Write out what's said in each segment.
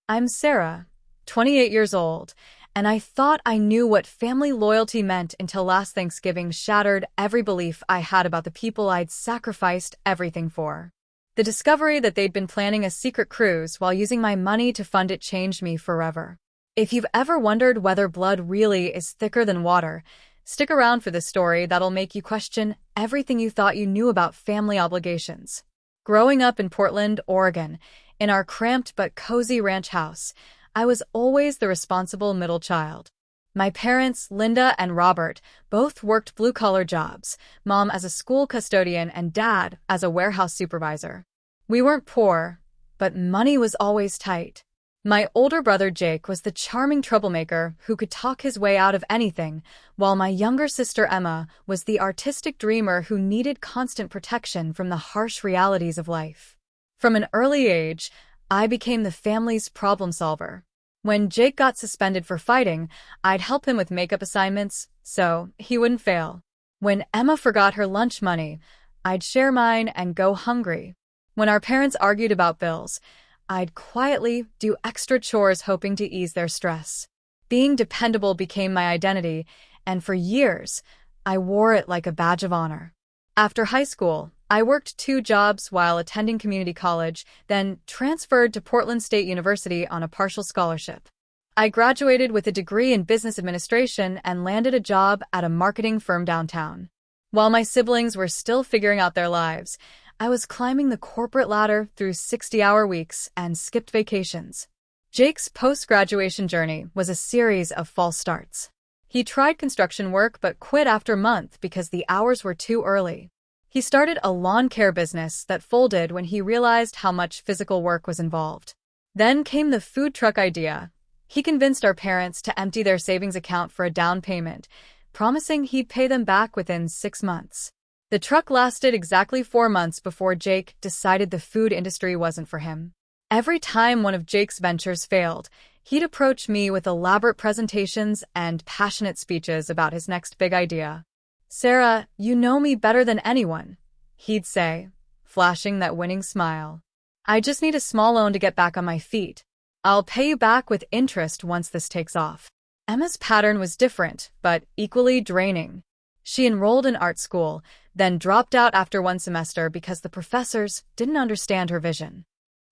I'm Sarah, 28 years old, and I thought I knew what family loyalty meant until last Thanksgiving shattered every belief I had about the people I'd sacrificed everything for. The discovery that they'd been planning a secret cruise while using my money to fund it changed me forever. If you've ever wondered whether blood really is thicker than water, stick around for this story that'll make you question everything you thought you knew about family obligations. Growing up in Portland, Oregon, in our cramped but cozy ranch house, I was always the responsible middle child. My parents, Linda and Robert, both worked blue-collar jobs, Mom as a school custodian and Dad as a warehouse supervisor. We weren't poor, but money was always tight. My older brother Jake was the charming troublemaker who could talk his way out of anything, while my younger sister Emma was the artistic dreamer who needed constant protection from the harsh realities of life. From an early age, I became the family's problem solver. When Jake got suspended for fighting, I'd help him with makeup assignments so he wouldn't fail. When Emma forgot her lunch money, I'd share mine and go hungry. When our parents argued about bills, I'd quietly do extra chores hoping to ease their stress. Being dependable became my identity, and for years, I wore it like a badge of honor. After high school, I worked 2 jobs while attending community college, then transferred to Portland State University on a partial scholarship. I graduated with a degree in business administration and landed a job at a marketing firm downtown. While my siblings were still figuring out their lives, I was climbing the corporate ladder through 60-hour weeks and skipped vacations. Jake's post-graduation journey was a series of false starts. He tried construction work but quit after a month because the hours were too early. He started a lawn care business that folded when he realized how much physical work was involved. Then came the food truck idea. He convinced our parents to empty their savings account for a down payment, promising he'd pay them back within 6 months. The truck lasted exactly 4 months before Jake decided the food industry wasn't for him. Every time one of Jake's ventures failed, he'd approach me with elaborate presentations and passionate speeches about his next big idea. "Sarah, you know me better than anyone," he'd say, flashing that winning smile. "I just need a small loan to get back on my feet. I'll pay you back with interest once this takes off." Emma's pattern was different, but equally draining. She enrolled in art school, then dropped out after 1 semester because the professors didn't understand her vision.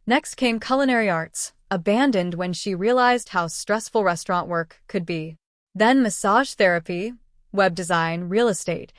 Next came culinary arts, abandoned when she realized how stressful restaurant work could be. Then massage therapy, web design, real estate.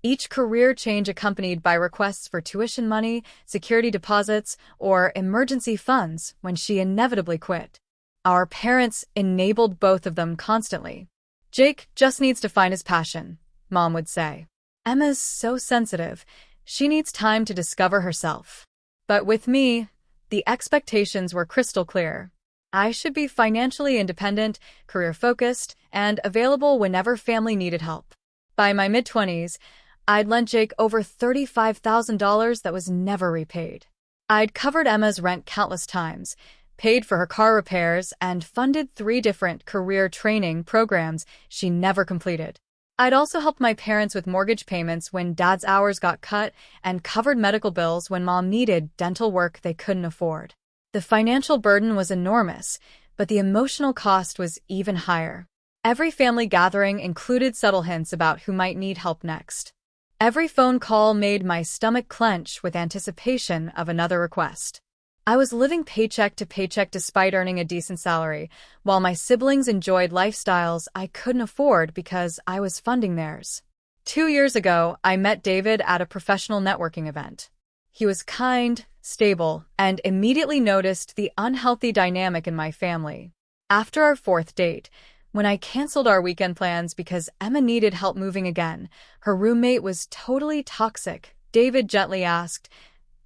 Each career change accompanied by requests for tuition money, security deposits, or emergency funds when she inevitably quit. Our parents enabled both of them constantly. "Jake just needs to find his passion," Mom would say. "Emma's so sensitive. She needs time to discover herself." But with me, the expectations were crystal clear. I should be financially independent, career-focused, and available whenever family needed help. By my mid-20s, I'd lent Jake over $35,000 that was never repaid. I'd covered Emma's rent countless times, paid for her car repairs, and funded 3 different career training programs she never completed. I'd also helped my parents with mortgage payments when Dad's hours got cut and covered medical bills when Mom needed dental work they couldn't afford. The financial burden was enormous, but the emotional cost was even higher. Every family gathering included subtle hints about who might need help next. Every phone call made my stomach clench with anticipation of another request. I was living paycheck to paycheck despite earning a decent salary, while my siblings enjoyed lifestyles I couldn't afford because I was funding theirs. 2 years ago, I met David at a professional networking event. He was kind, stable, and immediately noticed the unhealthy dynamic in my family. After our 4th date, when I canceled our weekend plans because Emma needed help moving again, her roommate was totally toxic. David gently asked,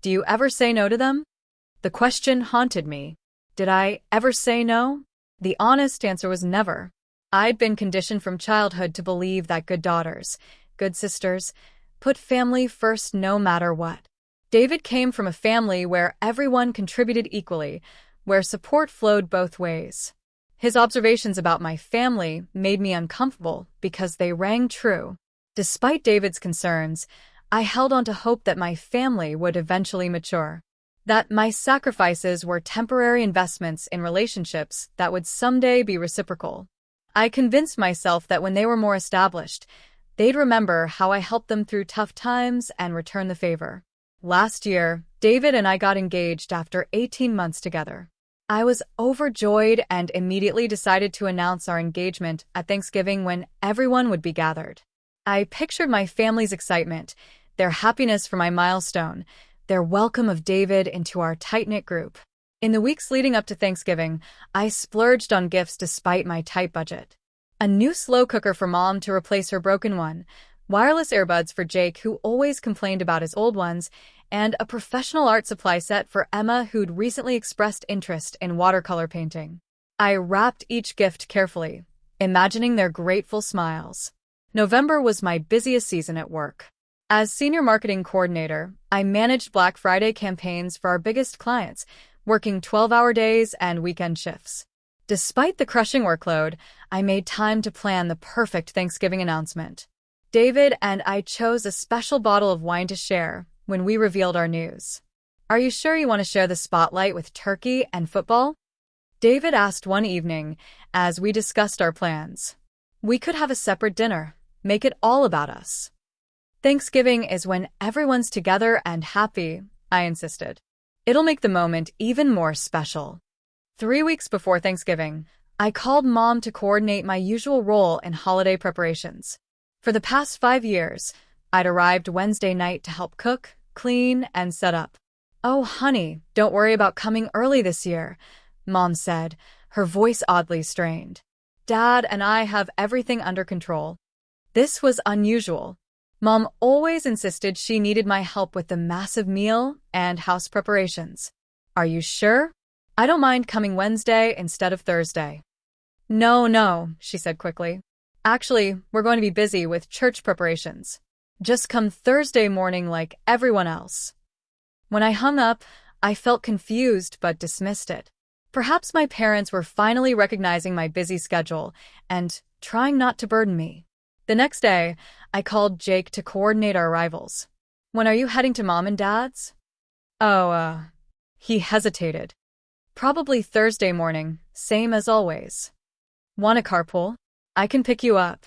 "Do you ever say no to them?" The question haunted me. Did I ever say no? The honest answer was never. I'd been conditioned from childhood to believe that good daughters, good sisters, put family first no matter what. David came from a family where everyone contributed equally, where support flowed both ways. His observations about my family made me uncomfortable because they rang true. Despite David's concerns, I held on to hope that my family would eventually mature. That my sacrifices were temporary investments in relationships that would someday be reciprocal. I convinced myself that when they were more established, they'd remember how I helped them through tough times and return the favor. Last year, David and I got engaged after 18 months together. I was overjoyed and immediately decided to announce our engagement at Thanksgiving when everyone would be gathered. I pictured my family's excitement, their happiness for my milestone, their welcome of David into our tight-knit group. In the weeks leading up to Thanksgiving, I splurged on gifts despite my tight budget. A new slow cooker for Mom to replace her broken one, wireless earbuds for Jake, who always complained about his old ones, and a professional art supply set for Emma, who'd recently expressed interest in watercolor painting. I wrapped each gift carefully, imagining their grateful smiles. November was my busiest season at work. As senior marketing coordinator, I managed Black Friday campaigns for our biggest clients, working 12-hour days and weekend shifts. Despite the crushing workload, I made time to plan the perfect Thanksgiving announcement. David and I chose a special bottle of wine to share when we revealed our news. "Are you sure you want to share the spotlight with turkey and football?" David asked one evening as we discussed our plans. "We could have a separate dinner, make it all about us." "Thanksgiving is when everyone's together and happy," I insisted. "It'll make the moment even more special." 3 weeks before Thanksgiving, I called Mom to coordinate my usual role in holiday preparations. For the past 5 years, I'd arrived Wednesday night to help cook, clean, and set up. "Oh, honey, don't worry about coming early this year," Mom said, her voice oddly strained. "Dad and I have everything under control." This was unusual. Mom always insisted she needed my help with the massive meal and house preparations. "Are you sure? I don't mind coming Wednesday instead of Thursday." No, she said quickly. "Actually, we're going to be busy with church preparations. Just come Thursday morning like everyone else." When I hung up, I felt confused but dismissed it. Perhaps my parents were finally recognizing my busy schedule and trying not to burden me. The next day, I called Jake to coordinate our arrivals. "When are you heading to Mom and Dad's?" He hesitated. "Probably Thursday morning, same as always." "Want a carpool? I can pick you up."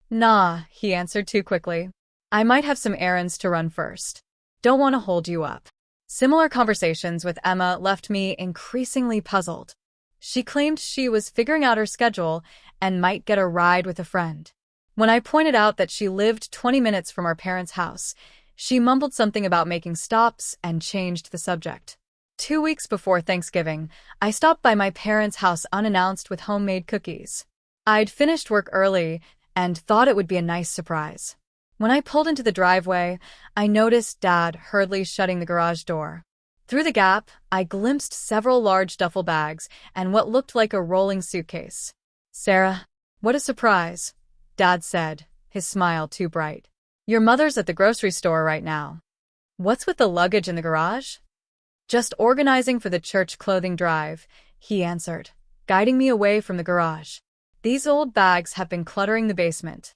"Nah," he answered too quickly. "I might have some errands to run first. Don't want to hold you up." Similar conversations with Emma left me increasingly puzzled. She claimed she was figuring out her schedule and might get a ride with a friend. When I pointed out that she lived 20 minutes from our parents' house, she mumbled something about making stops and changed the subject. 2 weeks before Thanksgiving, I stopped by my parents' house unannounced with homemade cookies. I'd finished work early and thought it would be a nice surprise. When I pulled into the driveway, I noticed Dad hurriedly shutting the garage door. Through the gap, I glimpsed several large duffel bags and what looked like a rolling suitcase. "Sarah, what a surprise," Dad said, his smile too bright. "Your mother's at the grocery store right now." "What's with the luggage in the garage?" "Just organizing for the church clothing drive," he answered, guiding me away from the garage. "These old bags have been cluttering the basement."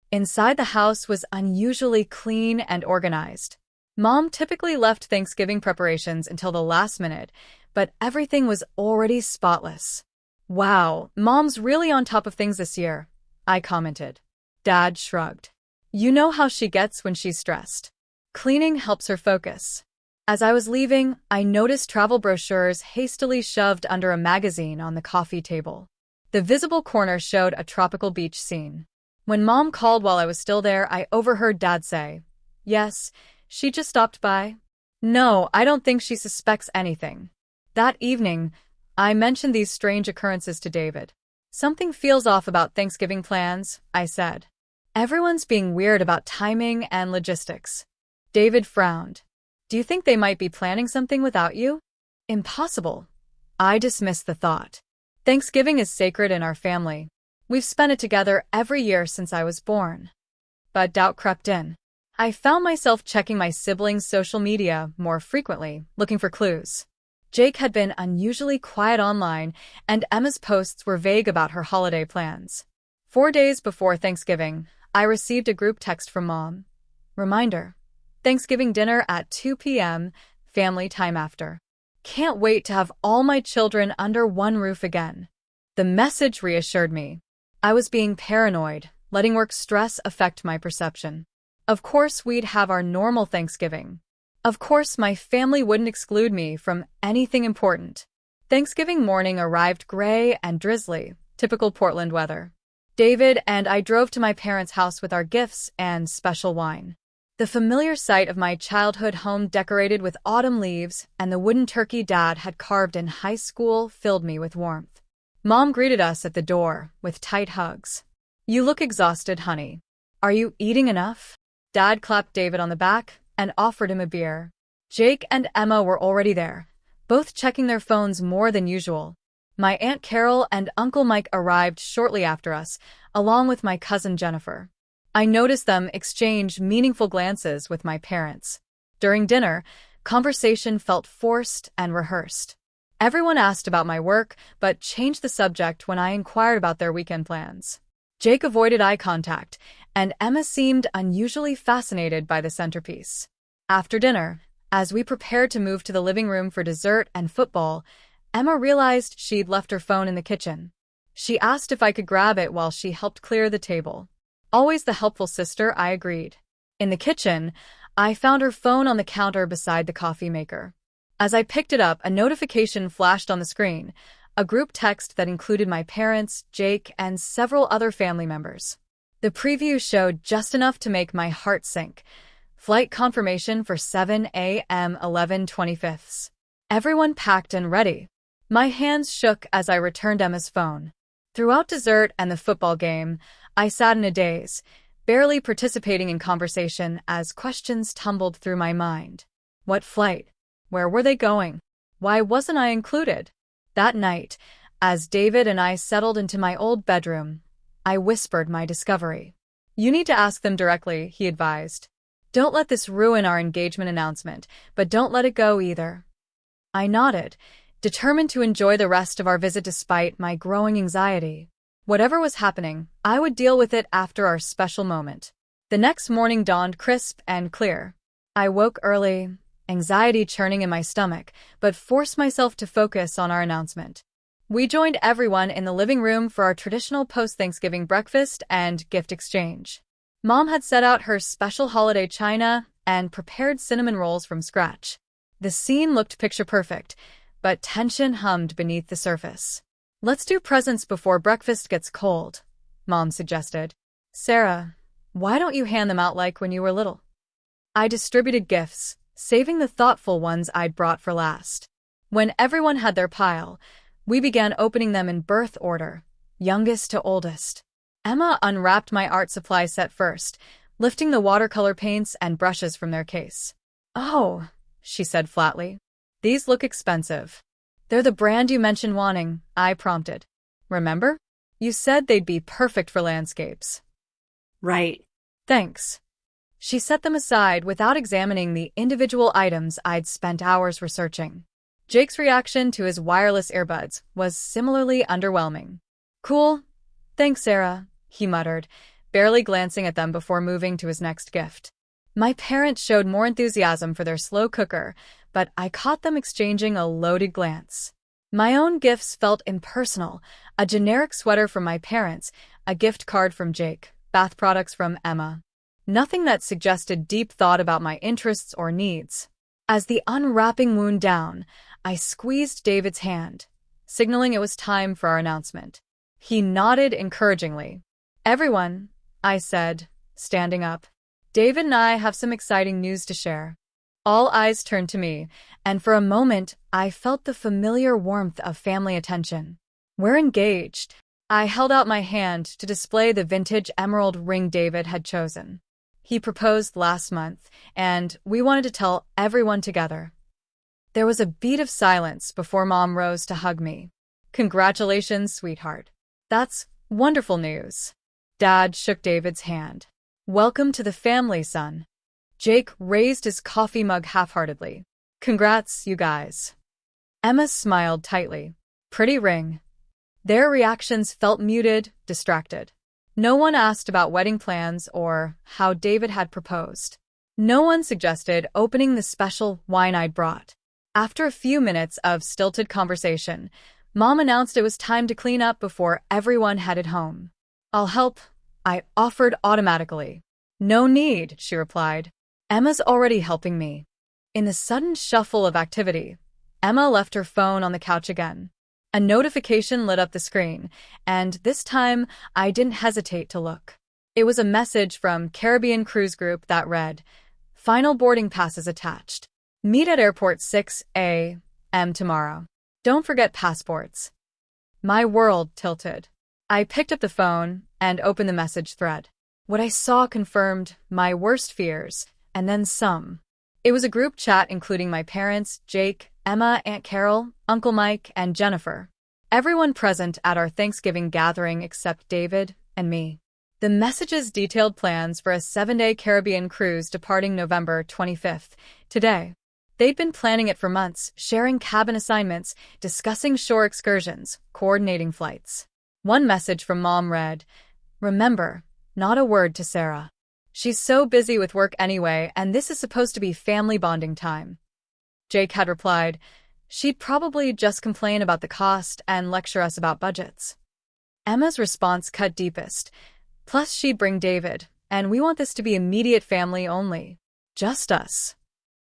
Inside the house was unusually clean and organized. Mom typically left Thanksgiving preparations until the last minute, but everything was already spotless. "Wow, Mom's really on top of things this year," I commented. Dad shrugged. "You know how she gets when she's stressed. Cleaning helps her focus." As I was leaving, I noticed travel brochures hastily shoved under a magazine on the coffee table. The visible corner showed a tropical beach scene. When Mom called while I was still there, I overheard Dad say, "Yes, she just stopped by." "No, I don't think she suspects anything." That evening, I mentioned these strange occurrences to David. "Something feels off about Thanksgiving plans," I said. "Everyone's being weird about timing and logistics." David frowned. "Do you think they might be planning something without you?" "Impossible." I dismissed the thought. "Thanksgiving is sacred in our family. We've spent it together every year since I was born." But doubt crept in. I found myself checking my siblings' social media more frequently, looking for clues. Jake had been unusually quiet online, and Emma's posts were vague about her holiday plans. 4 days before Thanksgiving, I received a group text from Mom. "Reminder, Thanksgiving dinner at 2 p.m., family time after. Can't wait to have all my children under one roof again. The message reassured me. I was being paranoid, letting work stress affect my perception. Of course, we'd have our normal Thanksgiving. Of course, my family wouldn't exclude me from anything important. Thanksgiving morning arrived gray and drizzly, typical Portland weather. David and I drove to my parents' house with our gifts and special wine. The familiar sight of my childhood home decorated with autumn leaves and the wooden turkey Dad had carved in high school filled me with warmth. Mom greeted us at the door with tight hugs. "You look exhausted, honey. Are you eating enough?" Dad clapped David on the back and offered him a beer. Jake and Emma were already there, both checking their phones more than usual. My Aunt Carol and Uncle Mike arrived shortly after us, along with my cousin Jennifer. I noticed them exchange meaningful glances with my parents. During dinner, conversation felt forced and rehearsed. Everyone asked about my work, but changed the subject when I inquired about their weekend plans. Jake avoided eye contact, and Emma seemed unusually fascinated by the centerpiece. After dinner, as we prepared to move to the living room for dessert and football, Emma realized she'd left her phone in the kitchen. She asked if I could grab it while she helped clear the table. Always the helpful sister, I agreed. In the kitchen, I found her phone on the counter beside the coffee maker. As I picked it up, a notification flashed on the screen, a group text that included my parents, Jake, and several other family members. The preview showed just enough to make my heart sink. Flight confirmation for 7 a.m. 11/25. Everyone packed and ready. My hands shook as I returned Emma's phone. Throughout dessert and the football game, I sat in a daze, barely participating in conversation as questions tumbled through my mind. What flight? Where were they going? Why wasn't I included? That night, as David and I settled into my old bedroom, I whispered my discovery. "You need to ask them directly," he advised. "Don't let this ruin our engagement announcement, but don't let it go either." I nodded, determined to enjoy the rest of our visit despite my growing anxiety. Whatever was happening, I would deal with it after our special moment. The next morning dawned crisp and clear. I woke early, anxiety churning in my stomach, but forced myself to focus on our announcement. We joined everyone in the living room for our traditional post-Thanksgiving breakfast and gift exchange. Mom had set out her special holiday china and prepared cinnamon rolls from scratch. The scene looked picture-perfect, but tension hummed beneath the surface. "Let's do presents before breakfast gets cold," Mom suggested. "Sarah, why don't you hand them out like when you were little?" I distributed gifts, saving the thoughtful ones I'd brought for last. When everyone had their pile, we began opening them in birth order, youngest to oldest. Emma unwrapped my art supply set first, lifting the watercolor paints and brushes from their case. "Oh," she said flatly. "These look expensive." "They're the brand you mentioned wanting," I prompted. "Remember? You said they'd be perfect for landscapes." "Right." "Thanks." She set them aside without examining the individual items I'd spent hours researching. Jake's reaction to his wireless earbuds was similarly underwhelming. "Cool. Thanks, Sarah," he muttered, barely glancing at them before moving to his next gift. My parents showed more enthusiasm for their slow cooker, but I caught them exchanging a loaded glance. My own gifts felt impersonal, a generic sweater from my parents, a gift card from Jake, bath products from Emma. Nothing that suggested deep thought about my interests or needs. As the unwrapping wound down, I squeezed David's hand, signaling it was time for our announcement. He nodded encouragingly. "Everyone," I said, standing up. "David and I have some exciting news to share." All eyes turned to me, and for a moment, I felt the familiar warmth of family attention. "We're engaged." I held out my hand to display the vintage emerald ring David had chosen. He proposed last month, and we wanted to tell everyone together. There was a beat of silence before Mom rose to hug me. "Congratulations, sweetheart. That's wonderful news." Dad shook David's hand. "Welcome to the family, son." Jake raised his coffee mug half-heartedly. "Congrats, you guys." Emma smiled tightly. "Pretty ring." Their reactions felt muted, distracted. No one asked about wedding plans or how David had proposed. No one suggested opening the special wine I'd brought. After a few minutes of stilted conversation, Mom announced it was time to clean up before everyone headed home. "I'll help," I offered automatically. "No need," she replied. "Emma's already helping me." In the sudden shuffle of activity, Emma left her phone on the couch again. A notification lit up the screen, and this time I didn't hesitate to look. It was a message from Caribbean Cruise Group that read, "Final boarding passes attached. Meet at airport 6 a.m. tomorrow. Don't forget passports." My world tilted. I picked up the phone and opened the message thread. What I saw confirmed my worst fears, and then some. It was a group chat including my parents, Jake, Emma, Aunt Carol, Uncle Mike, and Jennifer. Everyone present at our Thanksgiving gathering except David and me. The messages detailed plans for a 7-day Caribbean cruise departing November 25th, today. They'd been planning it for months, sharing cabin assignments, discussing shore excursions, coordinating flights. One message from Mom read, "Remember, not a word to Sarah. She's so busy with work anyway, and this is supposed to be family bonding time." Jake had replied, "She'd probably just complain about the cost and lecture us about budgets." Emma's response cut deepest. "Plus she'd bring David, and we want this to be immediate family only. Just us."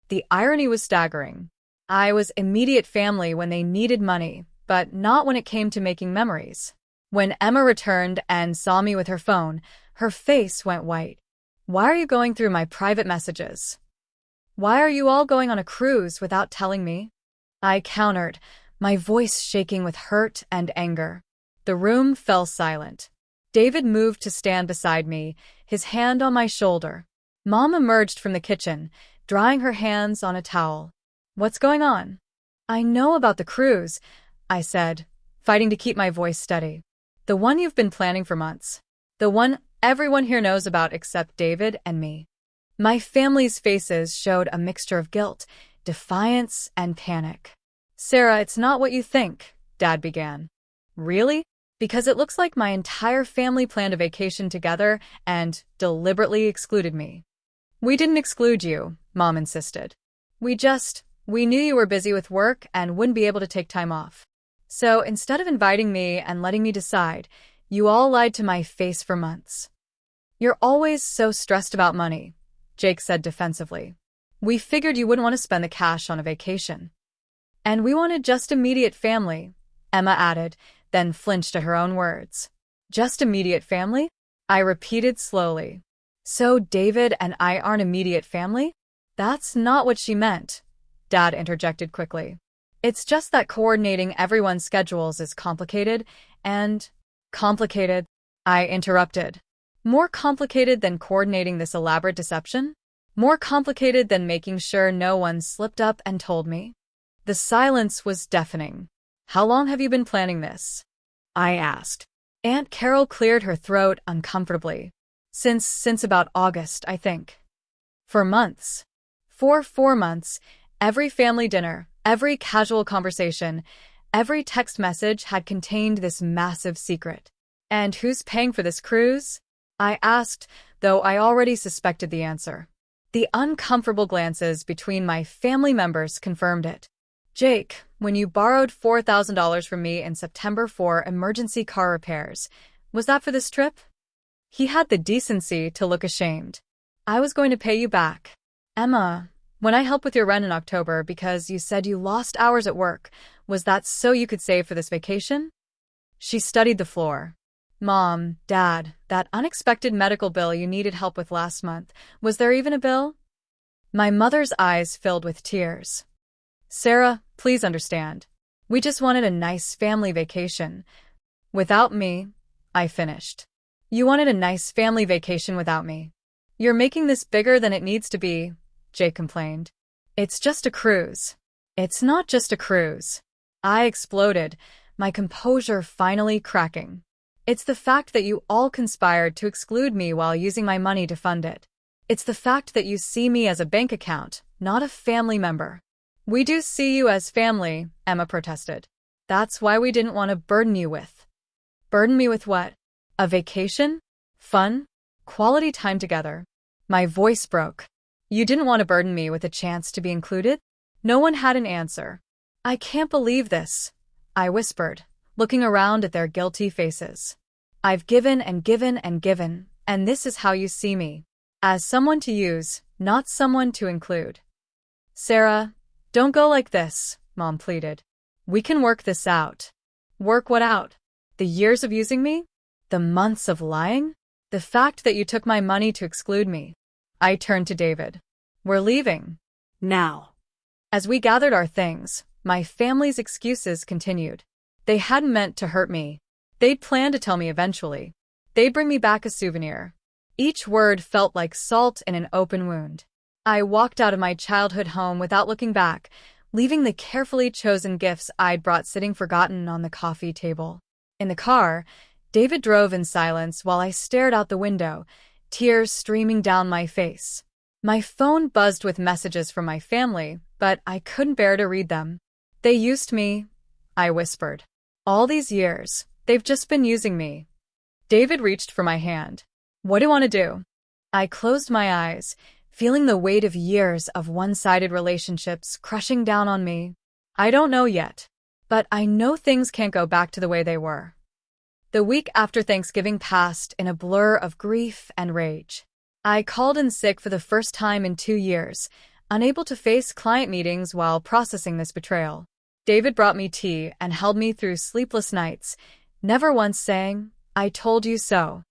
The irony was staggering. I was immediate family when they needed money, but not when it came to making memories. When Emma returned and saw me with her phone, her face went white. "Why are you going through my private messages? Why are you all going on a cruise without telling me?" I countered, my voice shaking with hurt and anger. The room fell silent. David moved to stand beside me, his hand on my shoulder. Mom emerged from the kitchen, drying her hands on a towel. "What's going on?" "I know about the cruise," I said, fighting to keep my voice steady. "The one you've been planning for months. The one everyone here knows about except David and me." My family's faces showed a mixture of guilt, defiance, and panic. "Sarah, it's not what you think," Dad began. "Really? Because it looks like my entire family planned a vacation together and deliberately excluded me." "We didn't exclude you," Mom insisted. We knew you were busy with work and wouldn't be able to take time off. So instead of inviting me and letting me decide, you all lied to my face for months." "You're always so stressed about money," Jake said defensively. "We figured you wouldn't want to spend the cash on a vacation." "And we wanted just immediate family," Emma added, then flinched at her own words. "Just immediate family?" I repeated slowly. "So David and I aren't immediate family?" "That's not what she meant," Dad interjected quickly. "It's just that coordinating everyone's schedules is complicated, and—" "Complicated?" I interrupted. "More complicated than coordinating this elaborate deception? More complicated than making sure no one slipped up and told me?" The silence was deafening. "How long have you been planning this?" I asked. Aunt Carol cleared her throat uncomfortably. Since about August, I think." "For months." "For 4 months, every family dinner, every casual conversation, every text message had contained this massive secret." "And who's paying for this cruise?" I asked, though I already suspected the answer. The uncomfortable glances between my family members confirmed it. "Jake, when you borrowed $4,000 from me in September for emergency car repairs, was that for this trip?" He had the decency to look ashamed. "I was going to pay you back." "Emma, when I helped with your rent in October because you said you lost hours at work, was that so you could save for this vacation?" She studied the floor. "Mom, Dad, that unexpected medical bill you needed help with last month, was there even a bill?" My mother's eyes filled with tears. "Sarah, please understand. We just wanted a nice family vacation. Without me," I finished. "You wanted a nice family vacation without me." "You're making this bigger than it needs to be," Jake complained. "It's just a cruise." "It's not just a cruise." I exploded, my composure finally cracking. "It's the fact that you all conspired to exclude me while using my money to fund it. It's the fact that you see me as a bank account, not a family member." "We do see you as family," Emma protested. "That's why we didn't want to burden you with." "Burden me with what? A vacation? Fun? Quality time together?" My voice broke. You didn't want to burden me with a chance to be included? No one had an answer. I can't believe this, I whispered, looking around at their guilty faces. I've given and given and given, and this is how you see me. As someone to use, not someone to include. Sarah, don't go like this, Mom pleaded. We can work this out. Work what out? The years of using me? The months of lying? The fact that you took my money to exclude me? I turned to David. We're leaving. Now. As we gathered our things, my family's excuses continued. They hadn't meant to hurt me. They'd planned to tell me eventually. They'd bring me back a souvenir. Each word felt like salt in an open wound. I walked out of my childhood home without looking back, leaving the carefully chosen gifts I'd brought sitting forgotten on the coffee table. In the car, David drove in silence while I stared out the window, tears streaming down my face. My phone buzzed with messages from my family, but I couldn't bear to read them. They used me, I whispered. All these years, they've just been using me. David reached for my hand. What do you want to do? I closed my eyes, feeling the weight of years of one-sided relationships crushing down on me. I don't know yet, but I know things can't go back to the way they were. The week after Thanksgiving passed in a blur of grief and rage. I called in sick for the first time in 2 years, unable to face client meetings while processing this betrayal. David brought me tea and held me through sleepless nights, never once saying, I told you so.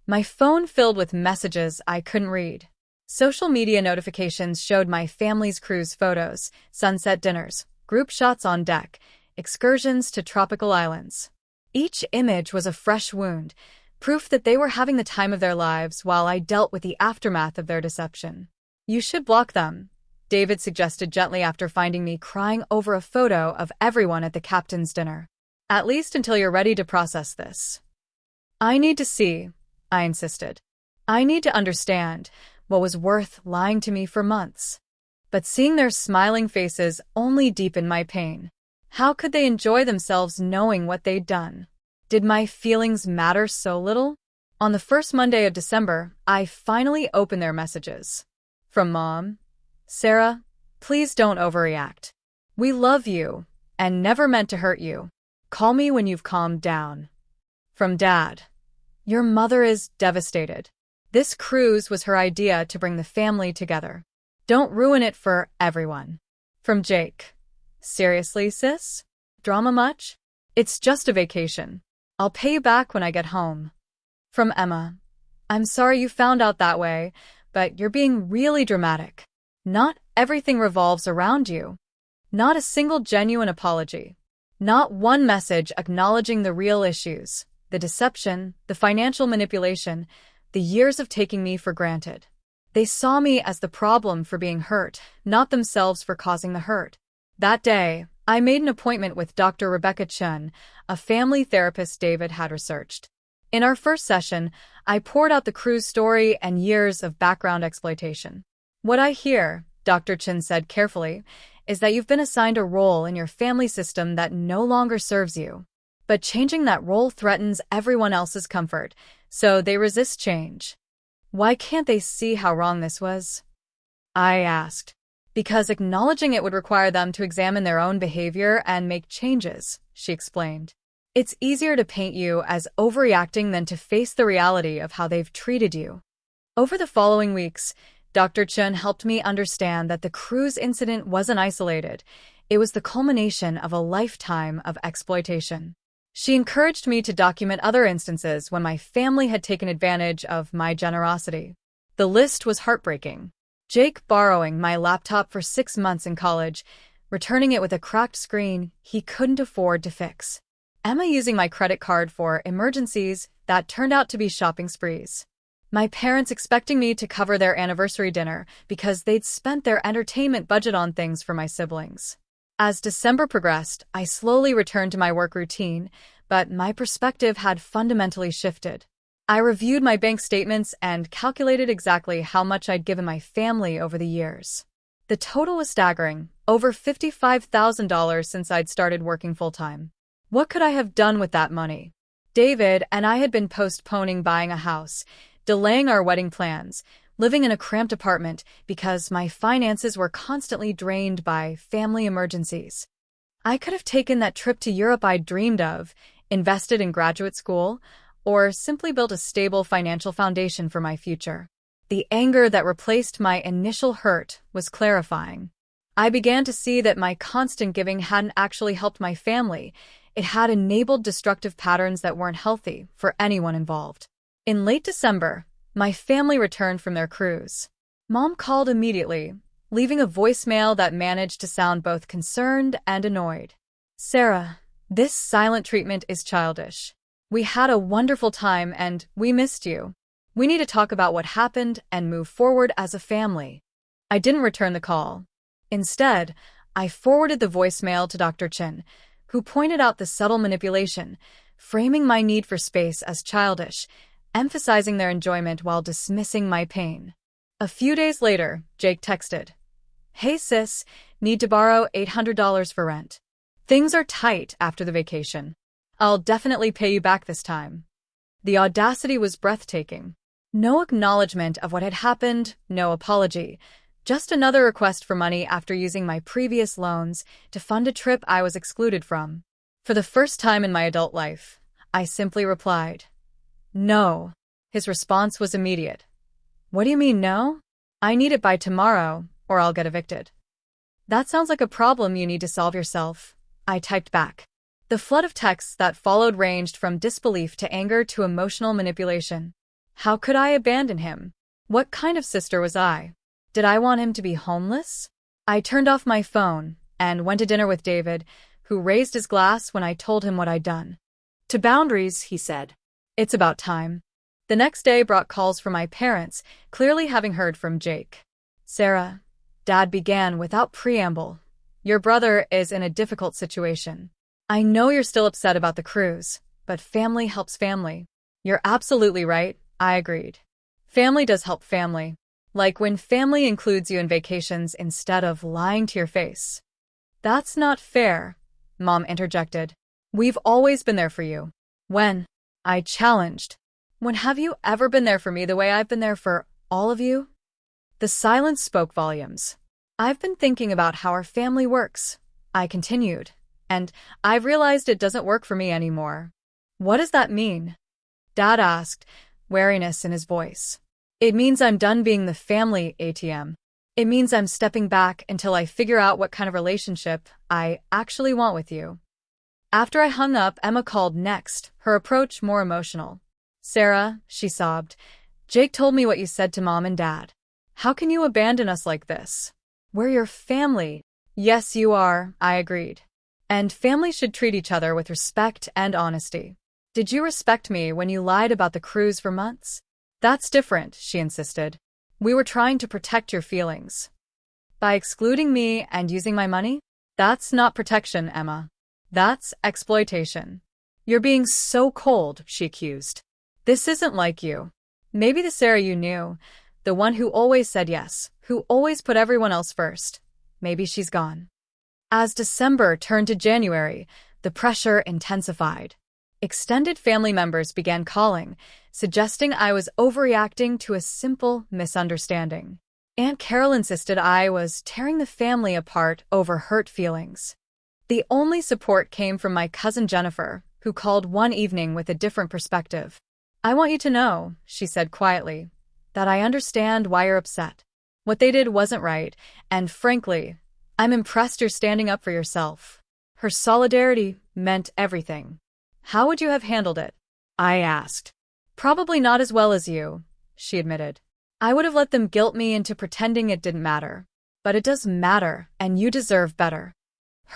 My phone filled with messages I couldn't read. Social media notifications showed my family's cruise photos, sunset dinners, group shots on deck, excursions to tropical islands. Each image was a fresh wound, proof that they were having the time of their lives while I dealt with the aftermath of their deception. You should block them, David suggested gently after finding me crying over a photo of everyone at the captain's dinner. At least until you're ready to process this. I need to see, I insisted. I need to understand what was worth lying to me for months. But seeing their smiling faces only deepened my pain. How could they enjoy themselves knowing what they'd done? Did my feelings matter so little? On the first Monday of December, I finally opened their messages. From Mom, Sarah, please don't overreact. We love you and never meant to hurt you. Call me when you've calmed down. From Dad, your mother is devastated. This cruise was her idea to bring the family together. Don't ruin it for everyone. From Jake, seriously, sis? Drama much? It's just a vacation. I'll pay you back when I get home. From Emma, I'm sorry you found out that way, but you're being really dramatic. Not everything revolves around you. Not a single genuine apology. Not one message acknowledging the real issues, the deception, the financial manipulation, the years of taking me for granted. They saw me as the problem for being hurt, not themselves for causing the hurt. That day, I made an appointment with Dr. Rebecca Chun, a family therapist David had researched. In our first session, I poured out the cruise story and years of background exploitation. What I hear, Dr. Chun said carefully, is that you've been assigned a role in your family system that no longer serves you. But changing that role threatens everyone else's comfort, so they resist change. Why can't they see how wrong this was? I asked. Because acknowledging it would require them to examine their own behavior and make changes, she explained. It's easier to paint you as overreacting than to face the reality of how they've treated you. Over the following weeks, Dr. Chun helped me understand that the cruise incident wasn't isolated. It was the culmination of a lifetime of exploitation. She encouraged me to document other instances when my family had taken advantage of my generosity. The list was heartbreaking. Jake borrowing my laptop for 6 months in college, returning it with a cracked screen he couldn't afford to fix. Emma using my credit card for emergencies that turned out to be shopping sprees. My parents expecting me to cover their anniversary dinner because they'd spent their entertainment budget on things for my siblings. As December progressed, I slowly returned to my work routine, but my perspective had fundamentally shifted. I reviewed my bank statements and calculated exactly how much I'd given my family over the years. The total was staggering, over $55,000 since I'd started working full-time. What could I have done with that money? David and I had been postponing buying a house, delaying our wedding plans, living in a cramped apartment because my finances were constantly drained by family emergencies. I could have taken that trip to Europe I'd dreamed of, invested in graduate school, or simply built a stable financial foundation for my future. The anger that replaced my initial hurt was clarifying. I began to see that my constant giving hadn't actually helped my family. It had enabled destructive patterns that weren't healthy for anyone involved. In late December, my family returned from their cruise. Mom called immediately, leaving a voicemail that managed to sound both concerned and annoyed. "Sarah, this silent treatment is childish. We had a wonderful time and we missed you. We need to talk about what happened and move forward as a family." I didn't return the call. Instead, I forwarded the voicemail to Dr. Chin, who pointed out the subtle manipulation, framing my need for space as childish, emphasizing their enjoyment while dismissing my pain. A few days later, Jake texted, "Hey sis, need to borrow $800 for rent. Things are tight after the vacation. I'll definitely pay you back this time." The audacity was breathtaking. No acknowledgement of what had happened, no apology. Just another request for money after using my previous loans to fund a trip I was excluded from. For the first time in my adult life, I simply replied, "No." His response was immediate. "What do you mean, no? I need it by tomorrow, or I'll get evicted." "That sounds like a problem you need to solve yourself," I typed back. The flood of texts that followed ranged from disbelief to anger to emotional manipulation. How could I abandon him? What kind of sister was I? Did I want him to be homeless? I turned off my phone and went to dinner with David, who raised his glass when I told him what I'd done. "To boundaries," he said. "It's about time." The next day brought calls from my parents, clearly having heard from Jake. "Sarah," Dad began without preamble, "your brother is in a difficult situation. I know you're still upset about the cruise, but family helps family." "You're absolutely right," I agreed. "Family does help family. Like when family includes you in vacations instead of lying to your face." "That's not fair," Mom interjected. "We've always been there for you." "When?" I challenged. "When have you ever been there for me the way I've been there for all of you?" The silence spoke volumes. "I've been thinking about how our family works," I continued, "and I've realized it doesn't work for me anymore." "What does that mean?" Dad asked, wariness in his voice. "It means I'm done being the family ATM. It means I'm stepping back until I figure out what kind of relationship I actually want with you." After I hung up, Emma called next, her approach more emotional. "Sarah," she sobbed, "Jake told me what you said to Mom and Dad. How can you abandon us like this? We're your family." "Yes, you are," I agreed. "And families should treat each other with respect and honesty. Did you respect me when you lied about the cruise for months?" "That's different," she insisted. "We were trying to protect your feelings. By excluding me and using my money? That's not protection, Emma. That's exploitation." "You're being so cold," she accused. "This isn't like you. Maybe the Sarah you knew, the one who always said yes, who always put everyone else first, maybe she's gone." As December turned to January, the pressure intensified. Extended family members began calling, suggesting I was overreacting to a simple misunderstanding. Aunt Carol insisted I was tearing the family apart over hurt feelings. The only support came from my cousin Jennifer, who called one evening with a different perspective. "I want you to know," she said quietly, "that I understand why you're upset. What they did wasn't right, and frankly, I'm impressed you're standing up for yourself." Her solidarity meant everything. "How would you have handled it?" I asked. "Probably not as well as you," she admitted. "I would have let them guilt me into pretending it didn't matter. But it does matter, and you deserve better."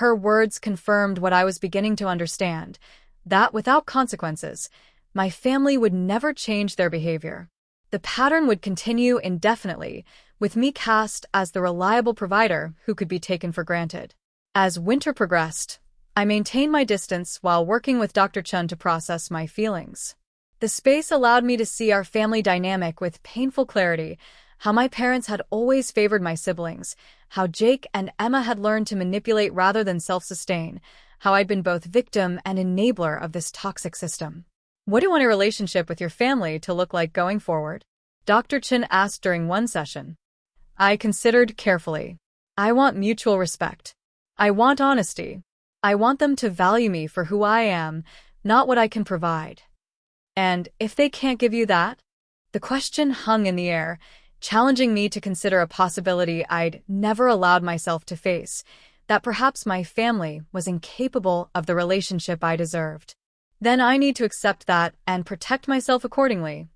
Her words confirmed what I was beginning to understand, that without consequences, my family would never change their behavior. The pattern would continue indefinitely, with me cast as the reliable provider who could be taken for granted. As winter progressed, I maintained my distance while working with Dr. Chun to process my feelings. The space allowed me to see our family dynamic with painful clarity, how my parents had always favored my siblings, how Jake and Emma had learned to manipulate rather than self-sustain, how I'd been both victim and enabler of this toxic system. What do you want a relationship with your family to look like going forward? Dr. Chin asked during one session. I considered carefully. I want mutual respect. I want honesty. I want them to value me for who I am, not what I can provide. And if they can't give you that? The question hung in the air, challenging me to consider a possibility I'd never allowed myself to face, that perhaps my family was incapable of the relationship I deserved. Then I need to accept that and protect myself accordingly,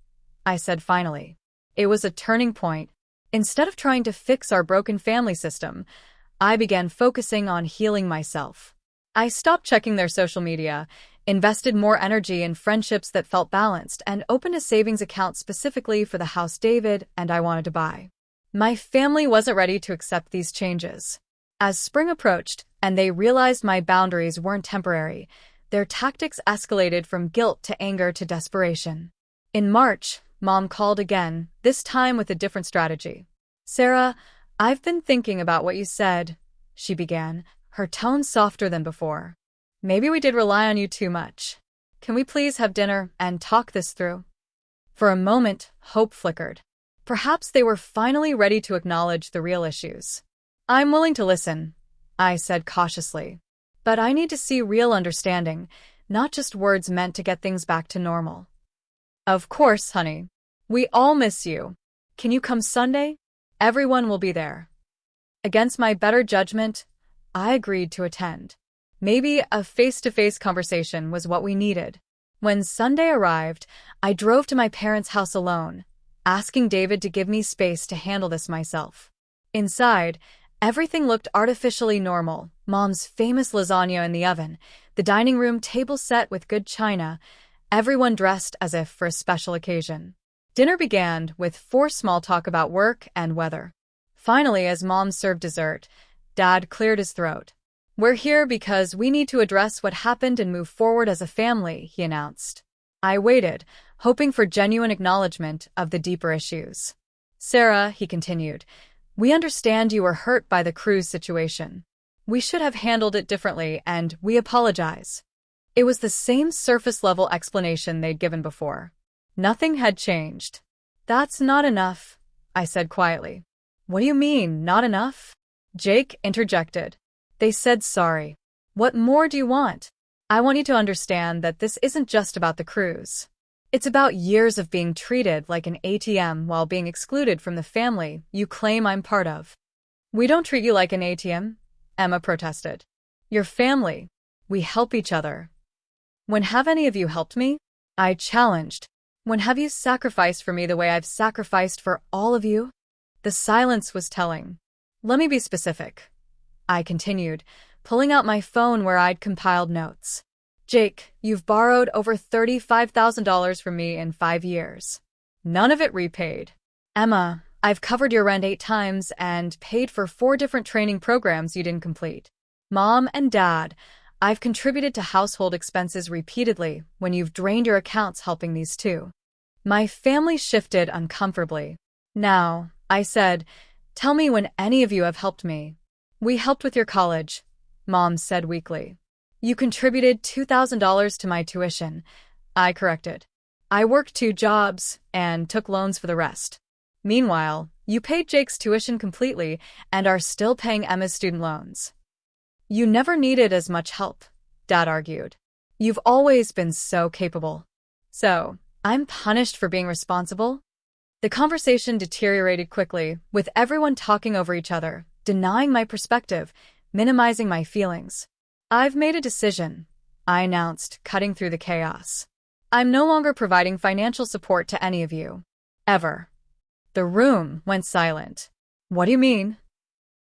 I said finally. It was a turning point. Instead of trying to fix our broken family system, I began focusing on healing myself. I stopped checking their social media, invested more energy in friendships that felt balanced, and opened a savings account specifically for the house David and I wanted to buy. My family wasn't ready to accept these changes. As spring approached, and they realized my boundaries weren't temporary, their tactics escalated from guilt to anger to desperation. In March, Mom called again, this time with a different strategy. Sarah, I've been thinking about what you said, she began, her tone softer than before. Maybe we did rely on you too much. Can we please have dinner and talk this through? For a moment, hope flickered. Perhaps they were finally ready to acknowledge the real issues. I'm willing to listen, I said cautiously. But I need to see real understanding, not just words meant to get things back to normal. Of course, honey. We all miss you. Can you come Sunday? Everyone will be there. Against my better judgment, I agreed to attend. Maybe a face-to-face conversation was what we needed. When Sunday arrived, I drove to my parents' house alone, asking David to give me space to handle this myself. Inside, everything looked artificially normal. Mom's famous lasagna in the oven, the dining room table set with good china, everyone dressed as if for a special occasion. Dinner began with forced small talk about work and weather. Finally, as Mom served dessert, Dad cleared his throat. We're here because we need to address what happened and move forward as a family, he announced. I waited, hoping for genuine acknowledgement of the deeper issues. Sarah, he continued, we understand you were hurt by the cruise situation. We should have handled it differently, and we apologize. It was the same surface-level explanation they'd given before. Nothing had changed. That's not enough, I said quietly. What do you mean, not enough? Jake interjected. They said sorry. What more do you want? I want you to understand that this isn't just about the cruise. It's about years of being treated like an ATM while being excluded from the family you claim I'm part of. We don't treat you like an ATM, Emma protested. You're family. We help each other. When have any of you helped me? I challenged. When have you sacrificed for me the way I've sacrificed for all of you? The silence was telling. Let me be specific, I continued, pulling out my phone where I'd compiled notes. Jake, you've borrowed over $35,000 from me in 5 years. None of it repaid. Emma, I've covered your rent 8 times and paid for 4 different training programs you didn't complete. Mom and Dad, I've contributed to household expenses repeatedly when you've drained your accounts helping these too. My family shifted uncomfortably. Now, I said, tell me when any of you have helped me. We helped with your college, Mom said weakly. You contributed $2,000 to my tuition, I corrected. I worked 2 jobs and took loans for the rest. Meanwhile, you paid Jake's tuition completely and are still paying Emma's student loans. You never needed as much help, Dad argued. You've always been so capable. So, I'm punished for being responsible? The conversation deteriorated quickly, with everyone talking over each other, denying my perspective, minimizing my feelings. I've made a decision, I announced, cutting through the chaos. I'm no longer providing financial support to any of you. Ever. The room went silent. What do you mean?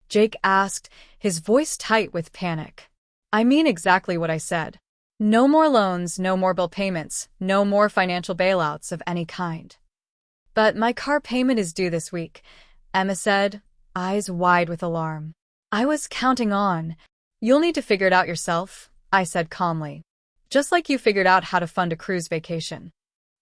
Jake asked, his voice tight with panic. I mean exactly what I said. No more loans, no more bill payments, no more financial bailouts of any kind. But my car payment is due this week, Emma said, eyes wide with alarm. I was counting on. You'll need to figure it out yourself, I said calmly. Just like you figured out how to fund a cruise vacation.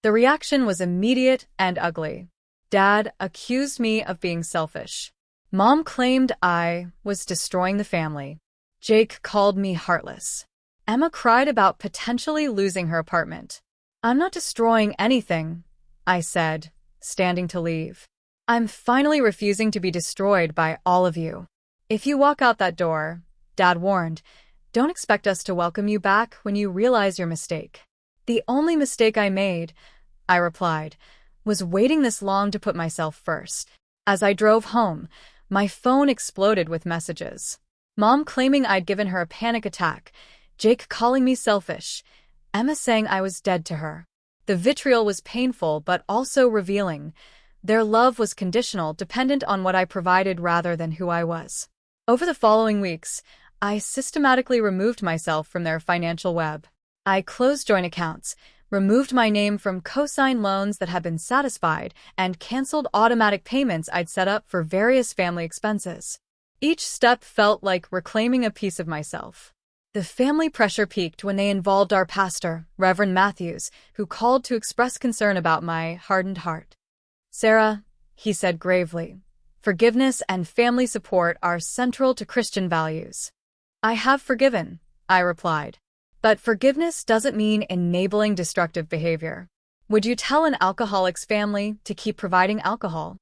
The reaction was immediate and ugly. Dad accused me of being selfish. Mom claimed I was destroying the family. Jake called me heartless. Emma cried about potentially losing her apartment. I'm not destroying anything, I said, standing to leave. I'm finally refusing to be destroyed by all of you. If you walk out that door, Dad warned, don't expect us to welcome you back when you realize your mistake. The only mistake I made, I replied, was waiting this long to put myself first. As I drove home, my phone exploded with messages. Mom claiming I'd given her a panic attack, Jake calling me selfish, Emma saying I was dead to her. The vitriol was painful but also revealing. Their love was conditional, dependent on what I provided rather than who I was. Over the following weeks, I systematically removed myself from their financial web. I closed joint accounts, removed my name from cosign loans that had been satisfied, and canceled automatic payments I'd set up for various family expenses. Each step felt like reclaiming a piece of myself. The family pressure peaked when they involved our pastor, Reverend Matthews, who called to express concern about my hardened heart. Sarah, he said gravely, forgiveness and family support are central to Christian values. I have forgiven, I replied. But forgiveness doesn't mean enabling destructive behavior. Would you tell an alcoholic's family to keep providing alcohol?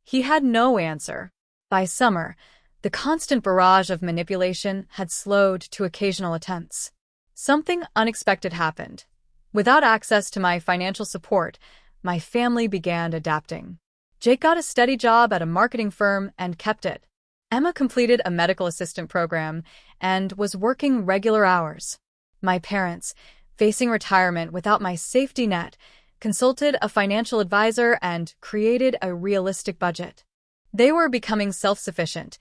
He had no answer. By summer, the constant barrage of manipulation had slowed to occasional attempts. Something unexpected happened. Without access to my financial support, my family began adapting. Jake got a steady job at a marketing firm and kept it. Emma completed a medical assistant program and was working regular hours. My parents, facing retirement without my safety net, consulted a financial advisor and created a realistic budget. They were becoming self-sufficient,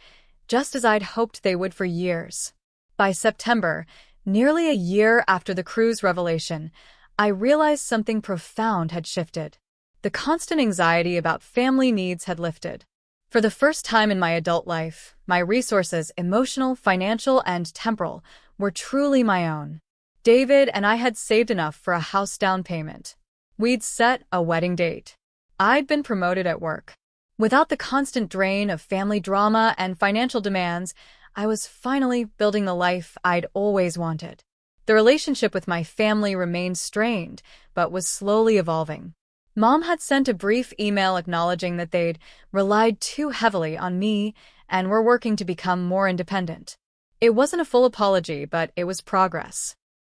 just as I'd hoped they would for years. By September, nearly a year after the cruise revelation, I realized something profound had shifted. The constant anxiety about family needs had lifted. For the first time in my adult life, my resources, emotional, financial, and temporal, were truly my own. David and I had saved enough for a house down payment. We'd set a wedding date. I'd been promoted at work. Without the constant drain of family drama and financial demands, I was finally building the life I'd always wanted. The relationship with my family remained strained, but was slowly evolving. Mom had sent a brief email acknowledging that they'd relied too heavily on me and were working to become more independent. It wasn't a full apology, but it was progress.